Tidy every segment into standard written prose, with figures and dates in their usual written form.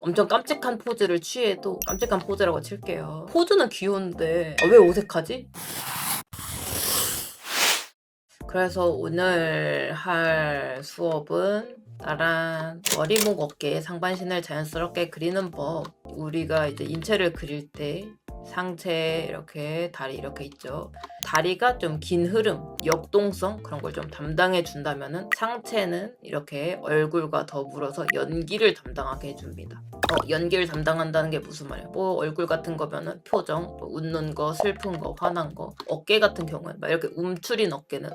엄청 깜찍한 포즈를 취해도 깜찍한 포즈라고 칠게요. 포즈는 귀여운데 왜 어색하지? 그래서 오늘 할 수업은 따란 머리목 어깨 상반신을 자연스럽게 그리는 법. 우리가 이제 인체를 그릴 때 상체 이렇게 다리 이렇게 있죠. 다리가 좀 긴 흐름, 역동성 그런 걸 좀 담당해 준다면은 상체는 이렇게 얼굴과 더불어서 연기를 담당하게 해줍니다. 연기를 담당한다는 게 무슨 말이야? 뭐 얼굴 같은 거면은 표정, 뭐 웃는 거, 슬픈 거, 화난 거. 어깨 같은 경우에 막 이렇게 움츠린 어깨는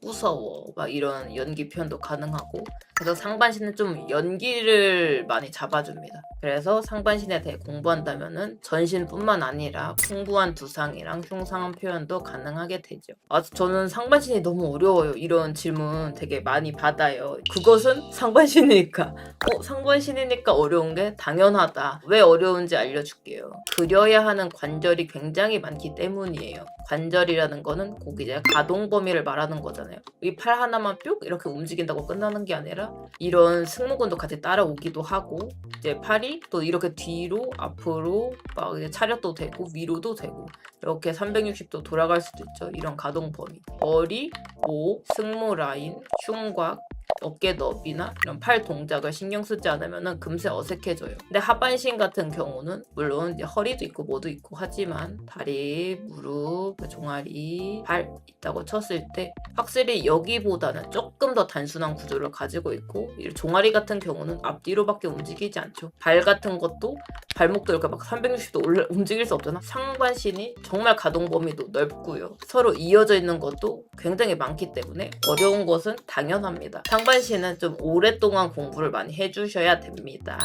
무서워 막 이런 연기 표현도 가능하고. 그래서 상반신은 좀 연기를 많이 잡아줍니다. 그래서 상반신에 대해 공부한다면은 전신뿐만 아니라 풍부한 두상이랑 흉상 표현도 가능하게 되죠. 저는 상반신이 너무 어려워요. 이런 질문 되게 많이 받아요. 그것은 상반신이니까. 상반신이니까 어려운 게 당연하다. 왜 어려운지 알려줄게요. 그려야 하는 관절이 굉장히 많기 때문이에요. 관절이라는 거는 꼭 이제 가동 범위를 말하는 거잖아요. 이 팔 하나만 뿅 이렇게 움직인다고 끝나는 게 아니라 이런 승모근도 같이 따라오기도 하고 이제 팔이 또 이렇게 뒤로 앞으로 막 이제 차렷도 되고 위로도 되고 이렇게 360도 돌아갈 수도 있죠. 이런 가동 범위. 머리, 목, 승모 라인, 흉곽, 어깨 너비나 이런 팔 동작을 신경 쓰지 않으면 금세 어색해져요. 근데 하반신 같은 경우는 물론 이제 허리도 있고 뭐도 있고 하지만 다리, 무릎, 종아리, 발 있다고 쳤을 때 확실히 여기보다는 조금 더 단순한 구조를 가지고 있고 종아리 같은 경우는 앞뒤로밖에 움직이지 않죠. 발 같은 것도 발목도 이렇게 막 360도 움직일 수 없잖아. 상반신이 정말 가동 범위도 넓고요. 서로 이어져 있는 것도 굉장히 많기 때문에 어려운 것은 당연합니다. 상반신은 좀 오랫동안 공부를 많이 해주셔야 됩니다.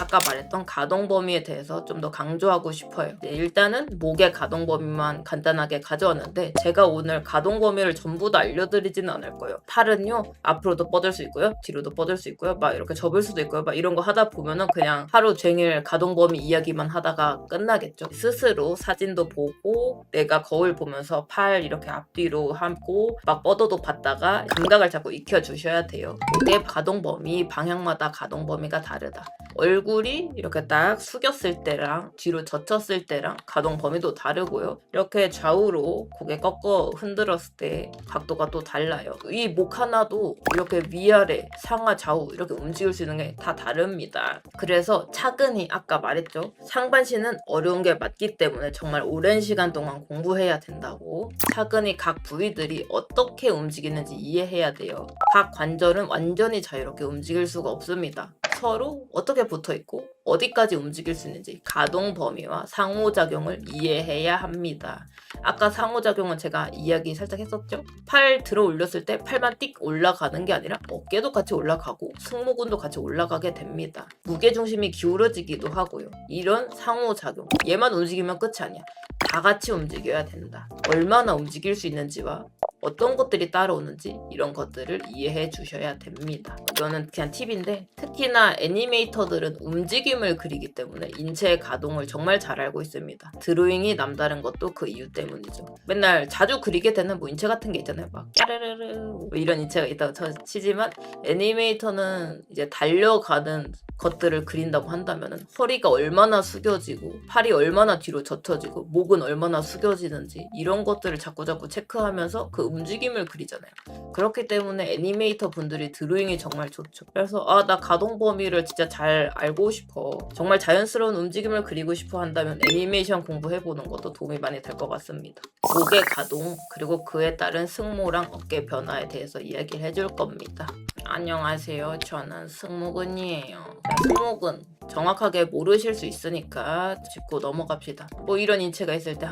아까 말했던 가동 범위에 대해서 좀 더 강조하고 싶어요. 일단은 목의 가동 범위만 간단하게 가져왔는데 제가 오늘 가동 범위를 전부 다 알려드리지는 않을 거예요. 팔은요 앞으로도 뻗을 수 있고요, 뒤로도 뻗을 수 있고요, 막 이렇게 접을 수도 있고요, 막 이런 거 하다 보면은 그냥 하루 종일 가동 범위 이야기만 하다가 끝나겠죠. 스스로 사진도 보고 내가 거울 보면서 팔 이렇게 앞뒤로 하고 막 뻗어도 봤다가 감각을 잡고 익혀주셔야 돼요. 목의 가동 범위 방향마다 가동 범위가 다르다. 얼굴이 이렇게 딱 숙였을 때랑 뒤로 젖혔을 때랑 가동 범위도 다르고요. 이렇게 좌우로 고개 꺾어 흔들었을 때 각도가 또 달라요. 이 목 하나도 이렇게 위아래 상하 좌우 이렇게 움직일 수 있는 게 다 다릅니다. 그래서 차근히 아까 말했죠. 상반신은 어려운 게 맞기 때문에 정말 오랜 시간 동안 공부해야 된다고. 차근히 각 부위들이 어떻게 움직이는지 이해해야 돼요. 각 관절은 완전히 자유롭게 움직일 수가 없습니다. 서로 어떻게 붙어있고 어디까지 움직일 수 있는지 가동 범위와 상호작용을 이해해야 합니다. 아까 상호작용은 제가 이야기 살짝 했었죠? 팔 들어 올렸을 때 팔만 띡 올라가는 게 아니라 어깨도 같이 올라가고 승모근도 같이 올라가게 됩니다. 무게중심이 기울어지기도 하고요. 이런 상호작용. 얘만 움직이면 끝이 아니야. 다 같이 움직여야 된다. 얼마나 움직일 수 있는지와 어떤 것들이 따라오는지 이런 것들을 이해해 주셔야 됩니다. 이거는 그냥 팁인데 특히나 애니메이터들은 움직임을 그리기 때문에 인체의 가동을 정말 잘 알고 있습니다. 드로잉이 남다른 것도 그 이유 때문이죠. 맨날 자주 그리게 되는 뭐 인체 같은 게 있잖아요. 막 까르르르 뭐 이런 인체가 있다고 치지만 애니메이터는 이제 달려가는 것들을 그린다고 한다면 허리가 얼마나 숙여지고 팔이 얼마나 뒤로 젖혀지고 목은 얼마나 숙여지는지 이런 것들을 자꾸자꾸 체크하면서 그 움직임을 그리잖아요. 그렇기 때문에 애니메이터 분들이 드로잉이 정말 좋죠. 그래서 나 가동 범위를 진짜 잘 알고 싶어, 정말 자연스러운 움직임을 그리고 싶어 한다면 애니메이션 공부해보는 것도 도움이 많이 될 것 같습니다. 목의 가동 그리고 그에 따른 승모랑 어깨 변화에 대해서 이야기를 해줄 겁니다. 안녕하세요. 저는 승모근이에요. 승모근 정확하게 모르실 수 있으니까 짚고 넘어갑시다. 뭐 이런 인체가 있을 때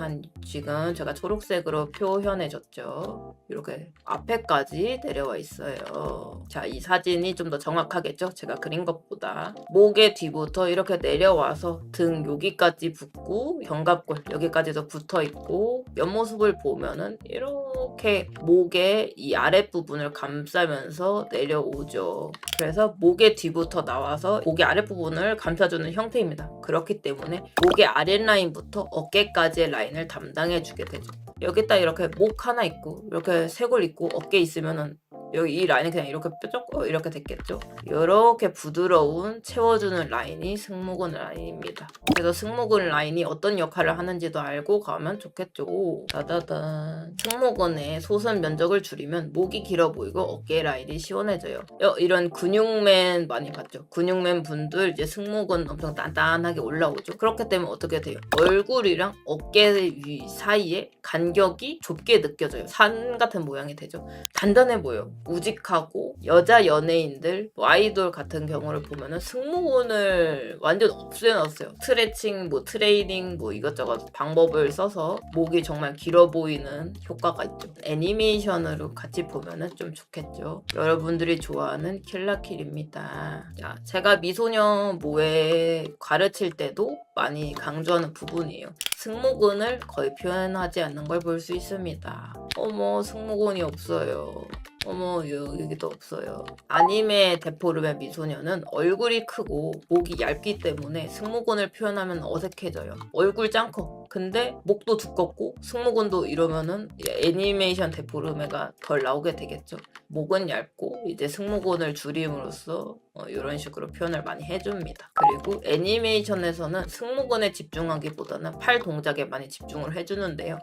지금 제가 초록색으로 표현해줬죠. 이렇게 앞에까지 내려와 있어요. 자, 이 사진이 좀 더 정확하겠죠? 제가 그린 것보다. 목의 뒤부터 이렇게 내려와서 등 여기까지 붙고 견갑골 여기까지도 붙어있고 옆모습을 보면은 이렇게 목의 이 아랫부분을 감싸면서 내려오죠. 그래서 목의 뒤부터 나와서 목의 아랫부분을 감싸주는 형태입니다. 그렇기 때문에 목의 아랫라인부터 어깨까지의 라인을 담당해주게 되죠. 여기다 이렇게 목 하나 있고 이렇게 쇄골 있고 어깨 있으면은 여기 이 라인은 그냥 이렇게 뾰족 이렇게 됐겠죠. 이렇게 부드러운 채워주는 라인이 승모근 라인입니다. 그래서 승모근 라인이 어떤 역할을 하는지도 알고 가면 좋겠죠. 따다단. 승모근의 소선 면적을 줄이면 목이 길어 보이고 어깨 라인이 시원해져요. 이런 근육맨 많이 봤죠. 근육맨 분들 이제 승모근 엄청 단단하게 올라오죠. 그렇기 때문에 어떻게 돼요? 얼굴이랑 어깨 위 사이에 간격이 좁게 느껴져요. 산 같은 모양이 되죠. 단단해 보여. 우직하고 여자 연예인들, 뭐 아이돌 같은 경우를 보면은 승모근을 완전 없애놨어요. 스트레칭, 뭐 트레이닝, 뭐 이것저것 방법을 써서 목이 정말 길어 보이는 효과가 있죠. 애니메이션으로 같이 보면은 좀 좋겠죠. 여러분들이 좋아하는 킬라킬입니다. 자, 제가 미소녀 모에 가르칠 때도 많이 강조하는 부분이에요. 승모근을 거의 표현하지 않는 걸 볼 수 있습니다. 어머, 승모근이 없어요. 어머, 여기도 없어요. 아니메 데포르메 미소녀는 얼굴이 크고 목이 얇기 때문에 승모근을 표현하면 어색해져요. 얼굴 짱 커. 근데 목도 두껍고 승모근도 이러면은 애니메이션 데포르메가 덜 나오게 되겠죠. 목은 얇고 이제 승모근을 줄임으로써 이런 식으로 표현을 많이 해줍니다. 그리고 애니메이션에서는 승모근에 집중하기보다는 팔 동작에 많이 집중을 해주는데요.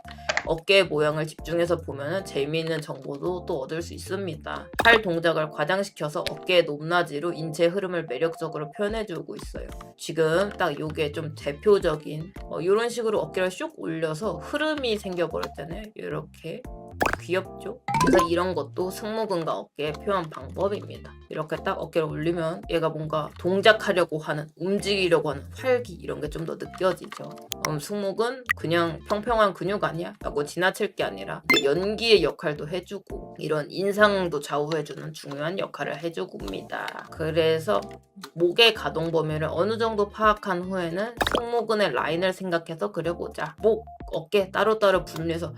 어깨 모양을 집중해서 보면은 재미있는 정보도 또 얻을 수 있습니다. 팔 동작을 과장시켜서 어깨의 높낮이로 인체 흐름을 매력적으로 표현해주고 있어요. 지금 딱 요게 좀 대표적인 이런 식으로 어깨를 슉 올려서 흐름이 생겨버렸잖아요. 이렇게 귀엽죠? 그래서 이런 것도 승모근과 어깨의 표현 방법입니다. 이렇게 딱 어깨를 올리면 얘가 뭔가 동작하려고 하는, 움직이려고 하는 활기 이런 게 좀 더 느껴지죠. 승모근 그냥 평평한 근육 아니야? 라고 지나칠 게 아니라 연기의 역할도 해주고 이런 인상도 좌우해주는 중요한 역할을 해주고입니다. 그래서 목의 가동 범위를 어느 정도 파악한 후에는 승모근의 라인을 생각해서 그려보자. 목, 어깨 따로따로 분리해서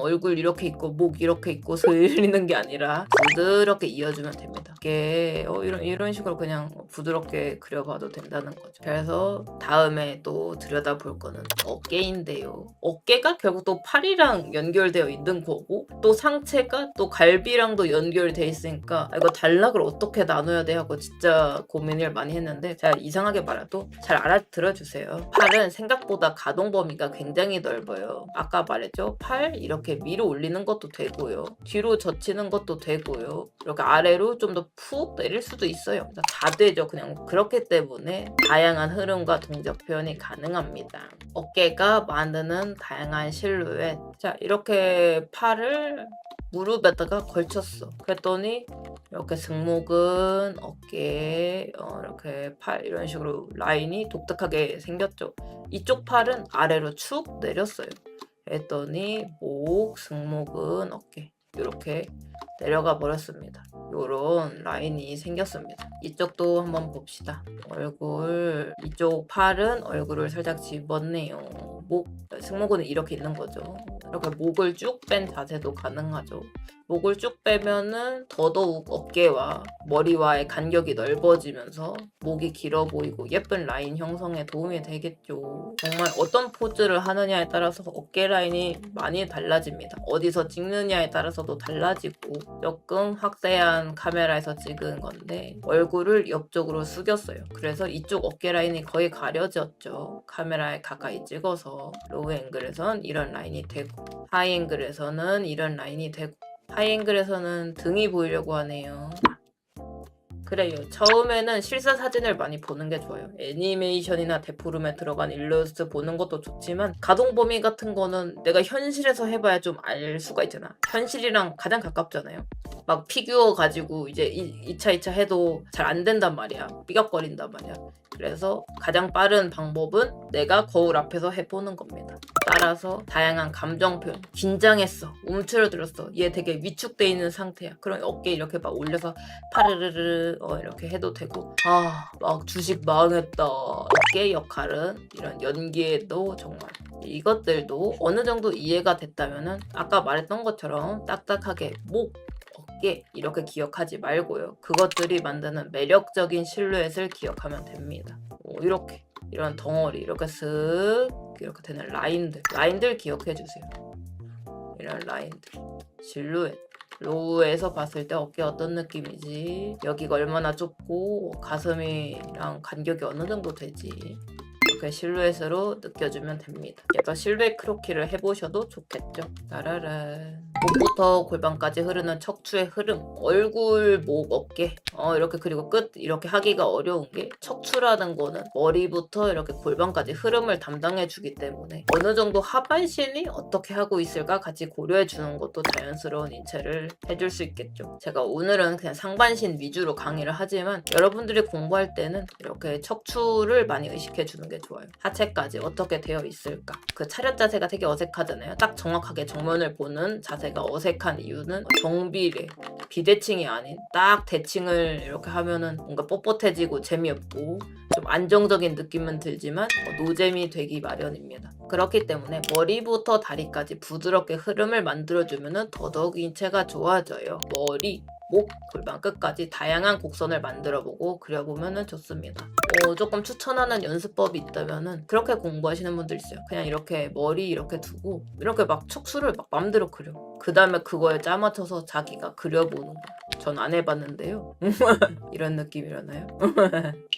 얼굴 이렇게 있고 목 이렇게 있고 슬리는 게 아니라 부드럽게 이어주면 됩니다. 이게 이런 식으로 그냥 부드럽게 그려봐도 된다는 거죠. 그래서 다음에 또 들여다볼 거는 어깨인데요. 어깨가 결국 또 팔이랑 연결되어 있는 거고 또 상체가 또 갈비랑도 연결돼 있으니까 이거 단락을 어떻게 나눠야 돼 하고 진짜 고민을 많이 했는데 제가 이상하게 말해도 잘 알아들어 주세요. 팔은 생각보다 가동 범위가 굉장히 넓어요. 아까 말했죠? 팔 이렇게 위로 올리는 것도 되고요. 뒤로 젖히는 것도 되고요. 이렇게 아래로 좀 더 푹 내릴 수도 있어요. 다 되죠. 그냥 그렇기 때문에 다양한 흐름과 동작 표현이 가능합니다. 어깨가 만드는 다양한 실루엣. 자, 이렇게 팔을 무릎에다가 걸쳤어. 그랬더니 이렇게 승모근, 어깨, 이렇게 팔 이런 식으로 라인이 독특하게 생겼죠. 이쪽 팔은 아래로 축 내렸어요. 그랬더니 목, 승모근, 어깨 이렇게 내려가 버렸습니다. 요런 라인이 생겼습니다. 이쪽도 한번 봅시다. 얼굴, 이쪽 팔은 얼굴을 살짝 집었네요. 목, 승모근은 이렇게 있는 거죠. 이렇게 목을 쭉 뺀 자세도 가능하죠. 목을 쭉 빼면은 더더욱 어깨와 머리와의 간격이 넓어지면서 목이 길어 보이고 예쁜 라인 형성에 도움이 되겠죠. 정말 어떤 포즈를 하느냐에 따라서 어깨 라인이 많이 달라집니다. 어디서 찍느냐에 따라서도 달라지고 조금 확대한 카메라에서 찍은 건데 얼굴을 옆쪽으로 숙였어요. 그래서 이쪽 어깨 라인이 거의 가려졌죠. 카메라에 가까이 찍어서 로우 앵글에선 이런 라인이 되고 하이 앵글에서는 이런 라인이 되고 하이 앵글에서는 등이 보이려고 하네요. 그래요. 처음에는 실사 사진을 많이 보는 게 좋아요. 애니메이션이나 데포름에 들어간 일러스트 보는 것도 좋지만 가동 범위 같은 거는 내가 현실에서 해봐야 좀 알 수가 있잖아. 현실이랑 가장 가깝잖아요. 막 피규어 가지고 이제 2차 해도 잘 안 된단 말이야. 삐걱거린단 말이야. 그래서 가장 빠른 방법은 내가 거울 앞에서 해보는 겁니다. 따라서 다양한 감정 표현, 긴장했어, 움츠러들었어, 얘 되게 위축돼 있는 상태야. 그럼 어깨 이렇게 막 올려서 파르르르 이렇게 해도 되고 막 주식 망했다. 어깨 역할은 이런 연기에도 정말 이것들도 어느 정도 이해가 됐다면은 아까 말했던 것처럼 딱딱하게 목, 어깨 이렇게 기억하지 말고요. 그것들이 만드는 매력적인 실루엣을 기억하면 됩니다. 이렇게 이런 덩어리 이렇게 쓱 이렇게 되는 라인들 기억해 주세요. 이런 라인들 실루엣 로우에서 봤을 때 어깨 어떤 느낌이지? 여기가 얼마나 좁고 가슴이랑 간격이 어느 정도 되지? 이렇게 실루엣으로 느껴주면 됩니다. 그래서 실루엣 크로키를 해보셔도 좋겠죠. 따라란. 목부터 골반까지 흐르는 척추의 흐름. 얼굴, 목, 어깨. 이렇게 그리고 끝. 이렇게 하기가 어려운 게 척추라는 거는 머리부터 이렇게 골반까지 흐름을 담당해주기 때문에 어느 정도 하반신이 어떻게 하고 있을까 같이 고려해주는 것도 자연스러운 인체를 해줄 수 있겠죠. 제가 오늘은 그냥 상반신 위주로 강의를 하지만 여러분들이 공부할 때는 이렇게 척추를 많이 의식해주는 게 좋아요. 하체까지 어떻게 되어 있을까? 그 차렷 자세가 되게 어색하잖아요. 딱 정확하게 정면을 보는 자세가 어색한 이유는 정비례, 비대칭이 아닌 딱 대칭을 이렇게 하면은 뭔가 뻣뻣해지고 재미없고 좀 안정적인 느낌은 들지만 노잼이 되기 마련입니다. 그렇기 때문에 머리부터 다리까지 부드럽게 흐름을 만들어주면 더더욱 인체가 좋아져요. 머리, 목, 골반 끝까지 다양한 곡선을 만들어보고 그려보면 좋습니다. 조금 추천하는 연습법이 있다면은 그렇게 공부하시는 분들 있어요. 그냥 이렇게 머리 이렇게 두고 이렇게 막 척수를 막 맘대로 그려. 그 다음에 그거에 짜맞춰서 자기가 그려보는 거예요. 전 안 해봤는데요. 이런 느낌이라나요?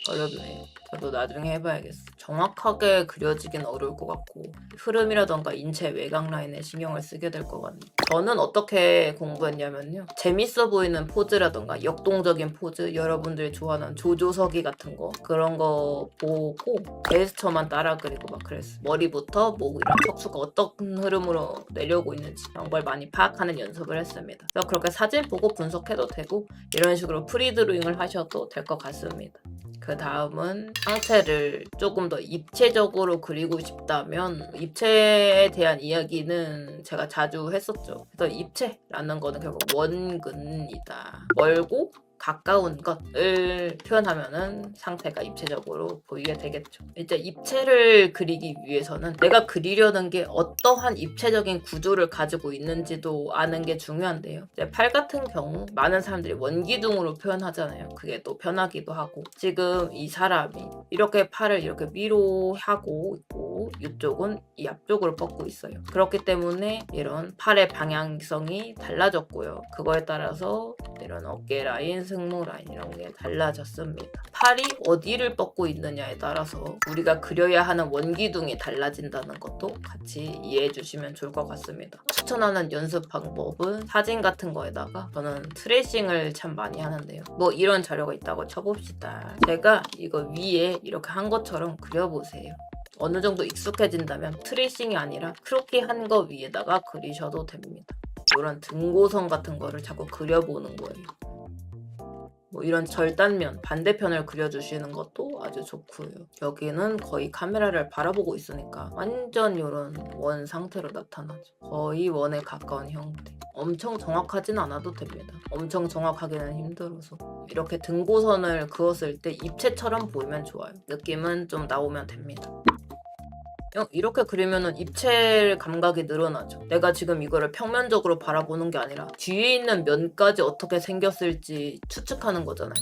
어렵네요. 저도 나중에 해봐야겠어. 정확하게 그려지긴 어려울 것 같고 흐름이라던가 인체 외곽 라인에 신경을 쓰게 될 것 같네요. 저는 어떻게 공부했냐면요. 재밌어 보이는 포즈라던가 역동적인 포즈, 여러분들이 좋아하는 조조석이 같은 거 그런 거 보고 제스처만 따라 그리고 막 그랬어. 머리부터 목이랑 척수가 어떤 흐름으로 내려오고 있는지 이런 걸 많이 파악하는 연습을 했습니다. 그래서 그렇게 사진 보고 분석해도 되고 이런 식으로 프리드로잉을 하셔도 될 것 같습니다. 그 다음은 상체를 조금 더 입체적으로 그리고 싶다면 입체에 대한 이야기는 제가 자주 했었죠. 그래서 입체라는 거는 결국 원근이다. 멀고 가까운 것을 표현하면은 상태가 입체적으로 보이게 되겠죠. 이제 입체를 그리기 위해서는 내가 그리려는 게 어떠한 입체적인 구조를 가지고 있는지도 아는 게 중요한데요. 이제 팔 같은 경우 많은 사람들이 원기둥으로 표현하잖아요. 그게 또 편하기도 하고 지금 이 사람이 이렇게 팔을 이렇게 위로 하고 있고 이쪽은 이 앞쪽으로 뻗고 있어요. 그렇기 때문에 이런 팔의 방향성이 달라졌고요. 그거에 따라서 이런 어깨 라인, 승모 라인 이런 게 달라졌습니다. 팔이 어디를 뻗고 있느냐에 따라서 우리가 그려야 하는 원기둥이 달라진다는 것도 같이 이해해 주시면 좋을 것 같습니다. 추천하는 연습 방법은 사진 같은 거에다가 저는 트레이싱을 참 많이 하는데요. 뭐 이런 자료가 있다고 쳐봅시다. 제가 이거 위에 이렇게 한 것처럼 그려보세요. 어느 정도 익숙해진다면 트레이싱이 아니라 크로키 한 거 위에다가 그리셔도 됩니다. 이런 등고선 같은 거를 자꾸 그려보는 거예요. 뭐 이런 절단면, 반대편을 그려주시는 것도 아주 좋고요. 여기는 거의 카메라를 바라보고 있으니까 완전 이런 원 상태로 나타나죠. 거의 원에 가까운 형태. 엄청 정확하진 않아도 됩니다. 엄청 정확하기는 힘들어서. 이렇게 등고선을 그었을 때 입체처럼 보이면 좋아요. 느낌은 좀 나오면 됩니다. 이렇게 그리면은 입체 감각이 늘어나죠. 내가 지금 이거를 평면적으로 바라보는 게 아니라 뒤에 있는 면까지 어떻게 생겼을지 추측하는 거잖아요.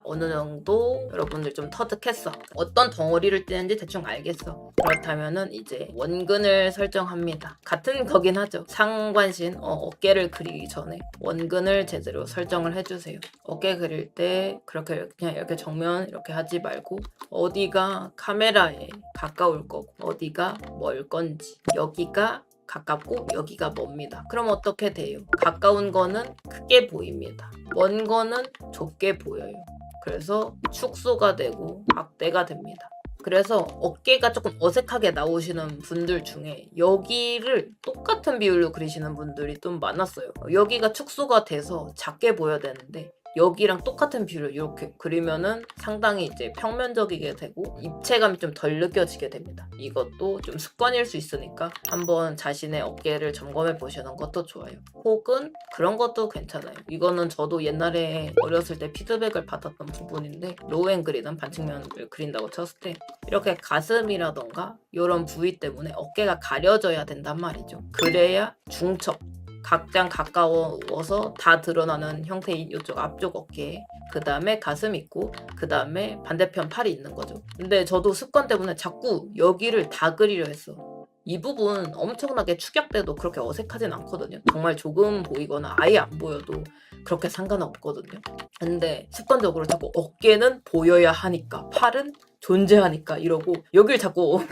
어느 정도 여러분들 좀 터득했어. 어떤 덩어리를 띄는지 대충 알겠어. 그렇다면은 이제 원근을 설정합니다. 같은 거긴 하죠. 상반신, 어깨를 그리기 전에 원근을 제대로 설정을 해주세요. 어깨 그릴 때 그렇게 그냥 이렇게 정면 이렇게 하지 말고 어디가 카메라에 가까울 거고 어디가 멀 건지 여기가 가깝고 여기가 멉니다. 그럼 어떻게 돼요? 가까운 거는 크게 보입니다. 먼 거는 좁게 보여요. 그래서 축소가 되고 확대가 됩니다. 그래서 어깨가 조금 어색하게 나오시는 분들 중에 여기를 똑같은 비율로 그리시는 분들이 좀 많았어요. 여기가 축소가 돼서 작게 보여야 되는데 여기랑 똑같은 비율로 이렇게 그리면은 상당히 이제 평면적이게 되고 입체감이 좀 덜 느껴지게 됩니다. 이것도 좀 습관일 수 있으니까 한번 자신의 어깨를 점검해 보시는 것도 좋아요. 혹은 그런 것도 괜찮아요. 이거는 저도 옛날에 어렸을 때 피드백을 받았던 부분인데 로우앵글이든 반측면을 그린다고 쳤을 때 이렇게 가슴이라던가 이런 부위 때문에 어깨가 가려져야 된단 말이죠. 그래야 중첩 각장 가까워서 다 드러나는 형태인 이쪽 앞쪽 어깨 그 다음에 가슴 있고 그 다음에 반대편 팔이 있는 거죠. 근데 저도 습관 때문에 자꾸 여기를 다 그리려 했어. 이 부분 엄청나게 축약돼도 그렇게 어색하진 않거든요. 정말 조금 보이거나 아예 안 보여도 그렇게 상관없거든요. 근데 습관적으로 자꾸 어깨는 보여야 하니까, 팔은 존재하니까 이러고 여길 자꾸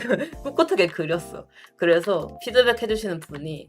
꿋꿋하게 그렸어. 그래서 피드백 해주시는 분이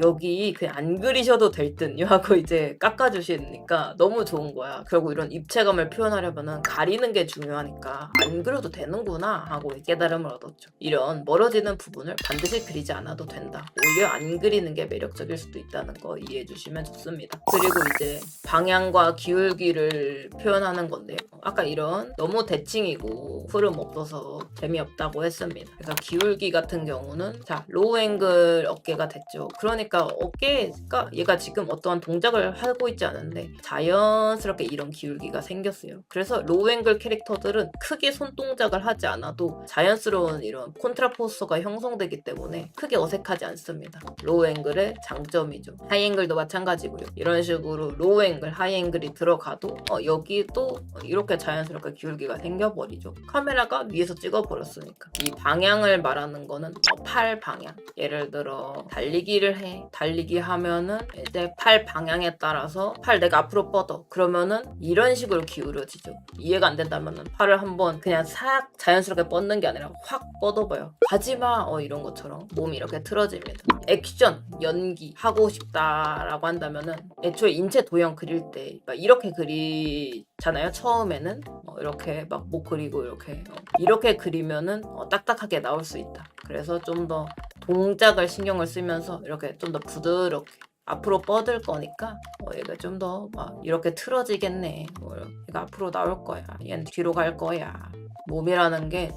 여기 그냥 안 그리셔도 될 듯요 하고 이제 깎아주시니까 너무 좋은 거야. 결국 이런 입체감을 표현하려면은 가리는 게 중요하니까 안 그려도 되는구나 하고 깨달음을 얻었죠. 이런 멀어지는 부분을 반드시 그리지 않아도 된다. 오히려 안 그리는 게 매력적일 수도 있다는 거 이해해 주시면 좋습니다. 그리고 이제 방향과 기울기를 표현하는 건데요. 아까 이런 너무 대칭이고 흐름 없어서 재미없다고 했습니다. 그래서 기울기 같은 경우는 자 로우 앵글 어깨가 됐죠. 그러니까 어깨가 얘가 지금 어떠한 동작을 하고 있지 않은데 자연스럽게 이런 기울기가 생겼어요. 그래서 로우 앵글 캐릭터들은 크게 손동작을 하지 않아도 자연스러운 이런 콘트라포스가 형성되기 때문에 크게 어색하지 않습니다. 로우 앵글의 장점이죠. 하이 앵글도 마찬가지고요. 이런 식으로 로우 앵글, 하이 앵글이 들어가도 여기도 이렇게 자연스럽게 기울기가 생겨버리죠. 카메라가 위에서 찍어버렸으니까. 이 방향을 말하는 거는 팔 방향. 예를 들어 달리기를 해. 달리기 하면은 이제 팔 방향에 따라서 팔 내가 앞으로 뻗어. 그러면은 이런 식으로 기울여지죠. 이해가 안 된다면은 팔을 한번 그냥 싹 자연스럽게 뻗는 게 아니라 확 뻗어봐요. 하지마 이런 것처럼 몸이 이렇게 틀어집니다. 액션, 연기 하고 싶다라고 한다면은 애초에 인체 도형 그릴 때 이렇게 그리잖아요. 처음에는 이렇게 막 못 그리고 이렇게 그리면은 딱딱하게 나올 수 있다. 그래서 좀 더 동작을 신경을 쓰면서 이렇게 좀 더 부드럽게 앞으로 뻗을 거니까 얘가 좀 더 막 이렇게 틀어지겠네. 얘가 앞으로 나올 거야. 얘는 뒤로 갈 거야. 몸이라는 게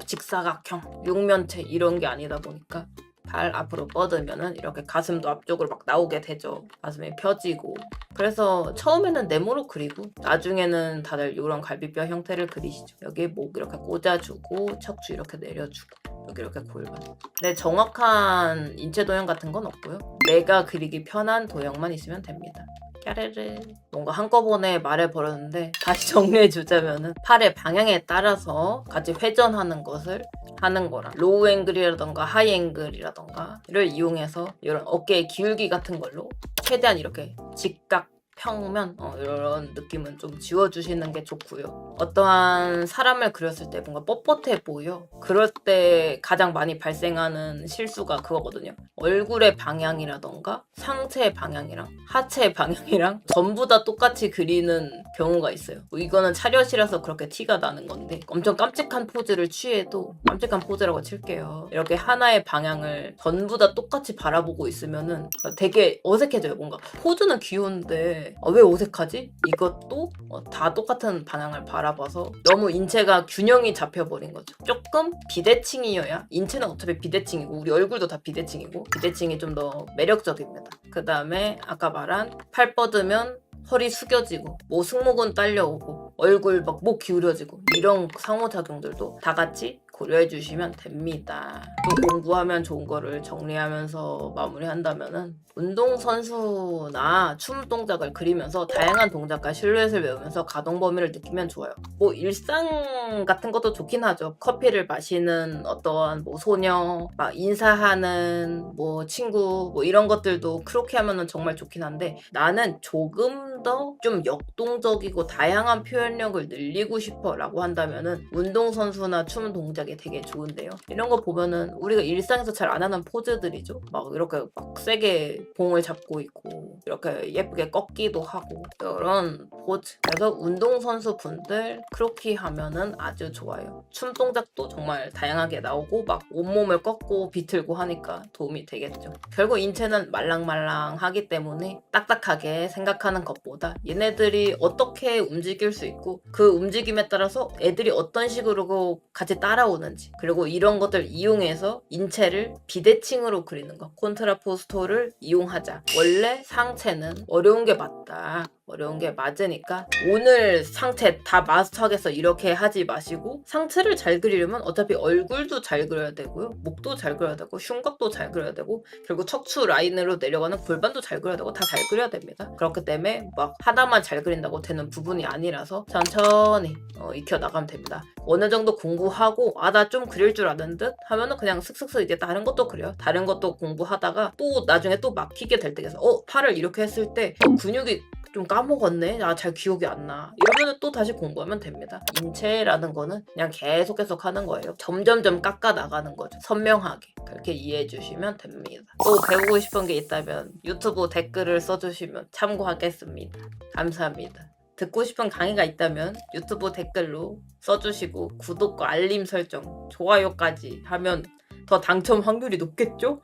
직사각형, 육면체 이런 게 아니다 보니까 팔 앞으로 뻗으면은 이렇게 가슴도 앞쪽으로 막 나오게 되죠. 가슴이 펴지고. 그래서 처음에는 네모로 그리고 나중에는 다들 이런 갈비뼈 형태를 그리시죠. 여기 목 이렇게 꽂아주고 척추 이렇게 내려주고 여기 이렇게 골반. 근데 정확한 인체 도형 같은 건 없고요. 내가 그리기 편한 도형만 있으면 됩니다. 까르르. 뭔가 한꺼번에 말해버렸는데 다시 정리해주자면은 팔의 방향에 따라서 같이 회전하는 것을 하는 거랑 로우 앵글이라던가 하이 앵글이라던가를 이용해서 이런 어깨의 기울기 같은 걸로 최대한 이렇게 직각 평면 이런 느낌은 좀 지워주시는 게 좋고요. 어떠한 사람을 그렸을 때 뭔가 뻣뻣해 보여. 그럴 때 가장 많이 발생하는 실수가 그거거든요. 얼굴의 방향이라던가 상체의 방향이랑 하체의 방향이랑 전부 다 똑같이 그리는 경우가 있어요. 이거는 차렷이라서 그렇게 티가 나는 건데 엄청 깜찍한 포즈를 취해도 깜찍한 포즈라고 칠게요. 이렇게 하나의 방향을 전부 다 똑같이 바라보고 있으면은 되게 어색해져요. 뭔가 포즈는 귀여운데 왜 어색하지? 이것도 다 똑같은 방향을 바라봐서 너무 인체가 균형이 잡혀버린 거죠. 조금 비대칭이어야 인체는 어차피 비대칭이고 우리 얼굴도 다 비대칭이고 비대칭이 좀 더 매력적입니다. 그 다음에 아까 말한 팔 뻗으면 허리 숙여지고 승모근 딸려오고 얼굴 막 목 기울여지고 이런 상호작용들도 다 같이 고려해 주시면 됩니다. 또 공부하면 좋은 거를 정리하면서 마무리한다면은 운동선수나 춤 동작을 그리면서 다양한 동작과 실루엣을 외우면서 가동 범위를 느끼면 좋아요. 일상 같은 것도 좋긴 하죠. 커피를 마시는 어떠한 소녀, 막 인사하는 친구 이런 것들도 그렇게 하면은 정말 좋긴 한데 나는 조금 더 좀 역동적이고 다양한 표현력을 늘리고 싶어 라고 한다면은 운동선수나 춤 동작이 되게 좋은데요. 이런 거 보면은 우리가 일상에서 잘 안 하는 포즈들이죠. 막 이렇게 막 세게 봉을 잡고 있고 이렇게 예쁘게 꺾기도 하고 이런 포즈. 그래서 운동선수 분들 그렇게 하면은 아주 좋아요. 춤 동작도 정말 다양하게 나오고 막 온몸을 꺾고 비틀고 하니까 도움이 되겠죠. 결국 인체는 말랑말랑하기 때문에 딱딱하게 생각하는 것보다 얘네들이 어떻게 움직일 수 있고 그 움직임에 따라서 애들이 어떤 식으로 같이 따라오는지 그리고 이런 것들 이용해서 인체를 비대칭으로 그리는 거 콘트라포스토를 이용하자. 원래 상체는 어려운 게 맞다. 어려운 게 맞으니까 오늘 상체 다 마스터하겠어 이렇게 하지 마시고 상체를 잘 그리려면 어차피 얼굴도 잘 그려야 되고요. 목도 잘 그려야 되고 흉곽도 잘 그려야 되고 결국 척추 라인으로 내려가는 골반도 잘 그려야 되고 다 잘 그려야 됩니다. 그렇기 때문에 막 하나만 잘 그린다고 되는 부분이 아니라서 천천히 익혀 나가면 됩니다. 어느 정도 공부하고 아 나 좀 그릴 줄 아는 듯 하면은 그냥 슥슥슥 이제 다른 것도 그려요. 다른 것도 공부하다가 또 나중에 또 막히게 될 때가 있어. 팔을 이렇게 했을 때 근육이 좀 까먹었네. 아, 잘 기억이 안 나. 이러면 또 다시 공부하면 됩니다. 인체라는 거는 그냥 계속 하는 거예요. 점점점 깎아 나가는 거죠. 선명하게. 그렇게 이해해 주시면 됩니다. 또 배우고 싶은 게 있다면 유튜브 댓글을 써주시면 참고하겠습니다. 감사합니다. 듣고 싶은 강의가 있다면 유튜브 댓글로 써주시고 구독과 알림 설정, 좋아요까지 하면 더 당첨 확률이 높겠죠?